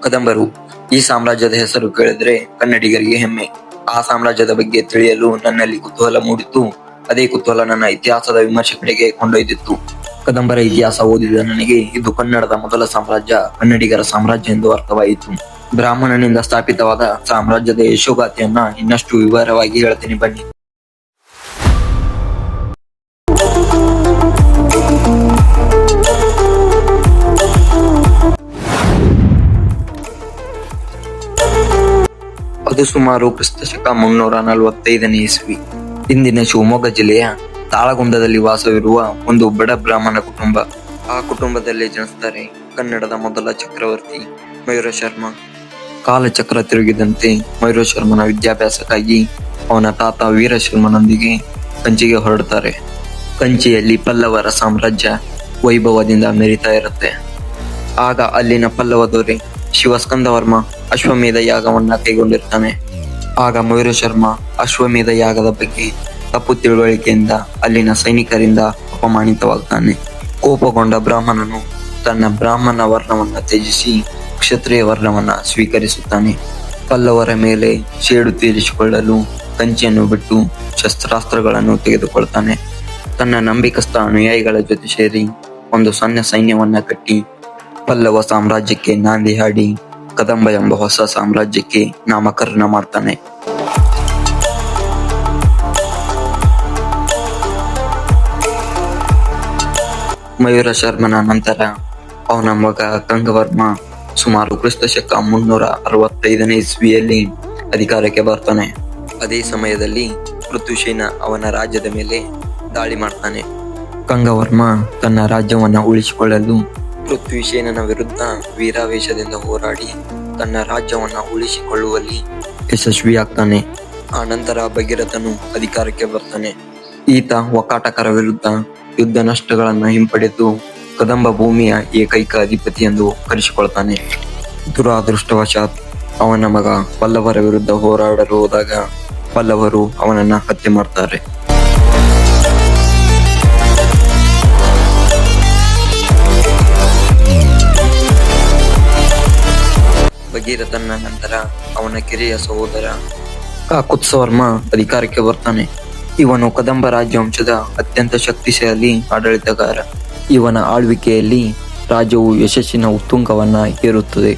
ಕದಂಬರು. ಈ ಸಾಮ್ರಾಜ್ಯದ ಹೆಸರು ಕೇಳಿದ್ರೆ ಕನ್ನಡಿಗರಿಗೆ ಹೆಮ್ಮೆ. ಆ ಸಾಮ್ರಾಜ್ಯದ ಬಗ್ಗೆ ತಿಳಿಯಲು ನನ್ನಲ್ಲಿ ಕುತೂಹಲ ಮೂಡಿತ್ತು. ಅದೇ ಕುತೂಹಲ ನನ್ನ ಇತಿಹಾಸದ ವಿಮರ್ಶೆ ಕಡೆಗೆ ಕೊಂಡೊಯ್ದಿತ್ತು. ಕದಂಬರ ಇತಿಹಾಸ ಓದಿದ ನನಗೆ ಇದು ಕನ್ನಡದ ಮೊದಲ ಸಾಮ್ರಾಜ್ಯ, ಕನ್ನಡಿಗರ ಸಾಮ್ರಾಜ್ಯ ಎಂದು ಅರ್ಥವಾಯಿತು. ಬ್ರಾಹ್ಮಣನಿಂದ ಸ್ಥಾಪಿತವಾದ ಸಾಮ್ರಾಜ್ಯದ ಯಶೋಗಾಥೆಯನ್ನ ಇನ್ನಷ್ಟು ವಿವರವಾಗಿ ಹೇಳ್ತೀನಿ ಬನ್ನಿ. ಅದು ಸುಮಾರು ಕ್ರಿಸ್ತಶಕ 345ನೇ ಇಸ್ವಿ. ಇಂದಿನ ಶಿವಮೊಗ್ಗ ಜಿಲ್ಲೆಯ ತಾಳಗುಂದದಲ್ಲಿ ವಾಸವಿರುವ ಒಂದು ಬಡ ಬ್ರಾಹ್ಮಣ ಕುಟುಂಬ. ಆ ಕುಟುಂಬದಲ್ಲಿ ಜನಿಸ್ತಾರೆ ಕನ್ನಡದ ಮೊದಲ ಚಕ್ರವರ್ತಿ ಮಯೂರ ಶರ್ಮ. ಕಾಲಚಕ್ರ ತಿರುಗಿದಂತೆ ಮಯೂರ ಶರ್ಮನ ವಿದ್ಯಾಭ್ಯಾಸಕ್ಕಾಗಿ ಅವನ ತಾತ ವೀರಶರ್ಮನೊಂದಿಗೆ ಕಂಚಿಗೆ ಹೊರಡ್ತಾರೆ. ಕಂಚಿಯಲ್ಲಿ ಪಲ್ಲವರ ಸಾಮ್ರಾಜ್ಯ ವೈಭವದಿಂದ ಮೆರಿತಾ ಇರುತ್ತೆ. ಆಗ ಅಲ್ಲಿನ ಪಲ್ಲವ ದೊರೆ ಶಿವಸ್ಕಂದವರ್ಮ ಅಶ್ವಮೇಧ ಯಾಗವನ್ನ ಕೈಗೊಂಡಿರ್ತಾನೆ. ಆಗ ಮಯೂರ ಶರ್ಮ ಅಶ್ವಮೇಧ ಯಾಗದ ಬಗ್ಗೆ ತಪ್ಪು ತಿಳುವಳಿಕೆಯಿಂದ ಅಲ್ಲಿನ ಸೈನಿಕರಿಂದ ಅಪಮಾನಿತವಾಗ್ತಾನೆ. ಕೋಪಗೊಂಡ ಬ್ರಾಹ್ಮಣನು ತನ್ನ ಬ್ರಾಹ್ಮಣ ವರ್ಣವನ್ನ ತ್ಯಜಿಸಿ ಕ್ಷತ್ರಿಯ ವರ್ಣವನ್ನ ಸ್ವೀಕರಿಸುತ್ತಾನೆ. ಪಲ್ಲವರ ಮೇಲೆ ಸೇಡು ತೀರಿಸಿಕೊಳ್ಳಲು ಕಂಚಿಯನ್ನು ಬಿಟ್ಟು ಶಸ್ತ್ರಾಸ್ತ್ರಗಳನ್ನು ತೆಗೆದುಕೊಳ್ತಾನೆ. ತನ್ನ ನಂಬಿಕಸ್ಥ ಅನುಯಾಯಿಗಳ ಜೊತೆ ಸೇರಿ ಒಂದು ಸಣ್ಣ ಸೈನ್ಯವನ್ನ ಕಟ್ಟಿ ಪಲ್ಲವ ಸಾಮ್ರಾಜ್ಯಕ್ಕೆ ನಾಂದಿ ಹಾಡಿ ಕದಂಬ ಎಂಬ ಹೊಸ ಸಾಮ್ರಾಜ್ಯಕ್ಕೆ ನಾಮಕರಣ ಮಾಡ್ತಾನೆ. ಮಯೂರ ಶರ್ಮನ ನಂತರ ಅವನ ಮಗ ಗಂಗವರ್ಮ ಸುಮಾರು ಕ್ರಿಸ್ತಶಕ 365ನೇ ಇಸ್ವಿಯಲ್ಲಿ ಅಧಿಕಾರಕ್ಕೆ ಬರ್ತಾನೆ. ಅದೇ ಸಮಯದಲ್ಲಿ ಪೃಥ್ವಿಸೇನ ಅವನ ರಾಜ್ಯದ ಮೇಲೆ ದಾಳಿ ಮಾಡ್ತಾನೆ. ಗಂಗವರ್ಮ ತನ್ನ ರಾಜ್ಯವನ್ನ ಉಳಿಸಿಕೊಳ್ಳಲು ಪೃಥ್ವಿಸೇನನ ವಿರುದ್ಧ ವೀರಾವೇಶದಿಂದ ಹೋರಾಡಿ ತನ್ನ ರಾಜ್ಯವನ್ನ ಉಳಿಸಿಕೊಳ್ಳುವಲ್ಲಿ ಯಶಸ್ವಿಯಾಗ್ತಾನೆ. ಆ ನಂತರ ಭಗೀರಥನು ಅಧಿಕಾರಕ್ಕೆ ಬರ್ತಾನೆ. ಈತ ಒಕ್ಕಾಟಕರ ವಿರುದ್ಧ ಯುದ್ಧ ನಷ್ಟಗಳನ್ನ ಹಿಂಪಡೆದು ಕದಂಬ ಭೂಮಿಯ ಏಕೈಕ ಅಧಿಪತಿ ಎಂದು ಕರೆಸಿಕೊಳ್ತಾನೆ. ದುರಾದೃಷ್ಟವಶಾತ್ ಅವನ ಮಗ ಪಲ್ಲವರ ವಿರುದ್ಧ ಹೋರಾಡಲು ಹೋದಾಗ ಪಲ್ಲವರು ಅವನನ್ನ ಹತ್ಯೆ ಮಾಡ್ತಾರೆ. ಭಗೀರಥನ ನಂತರ ಅವನ ಕಿರಿಯ ಸಹೋದರ ಕಾಕುತ್ಸವರ್ಮ ಅಧಿಕಾರಕ್ಕೆ ಬರ್ತಾನೆ. ಇವನು ಕದಂಬ ರಾಜವಂಶದ ಅತ್ಯಂತ ಶಕ್ತಿಶಾಲಿ ಆಡಳಿತಗಾರ. ಇವನ ಆಳ್ವಿಕೆಯಲ್ಲಿ ರಾಜ್ಯವು ಯಶಸ್ಸಿನ ಉತ್ತುಂಗವನ್ನ ಏರುತ್ತದೆ.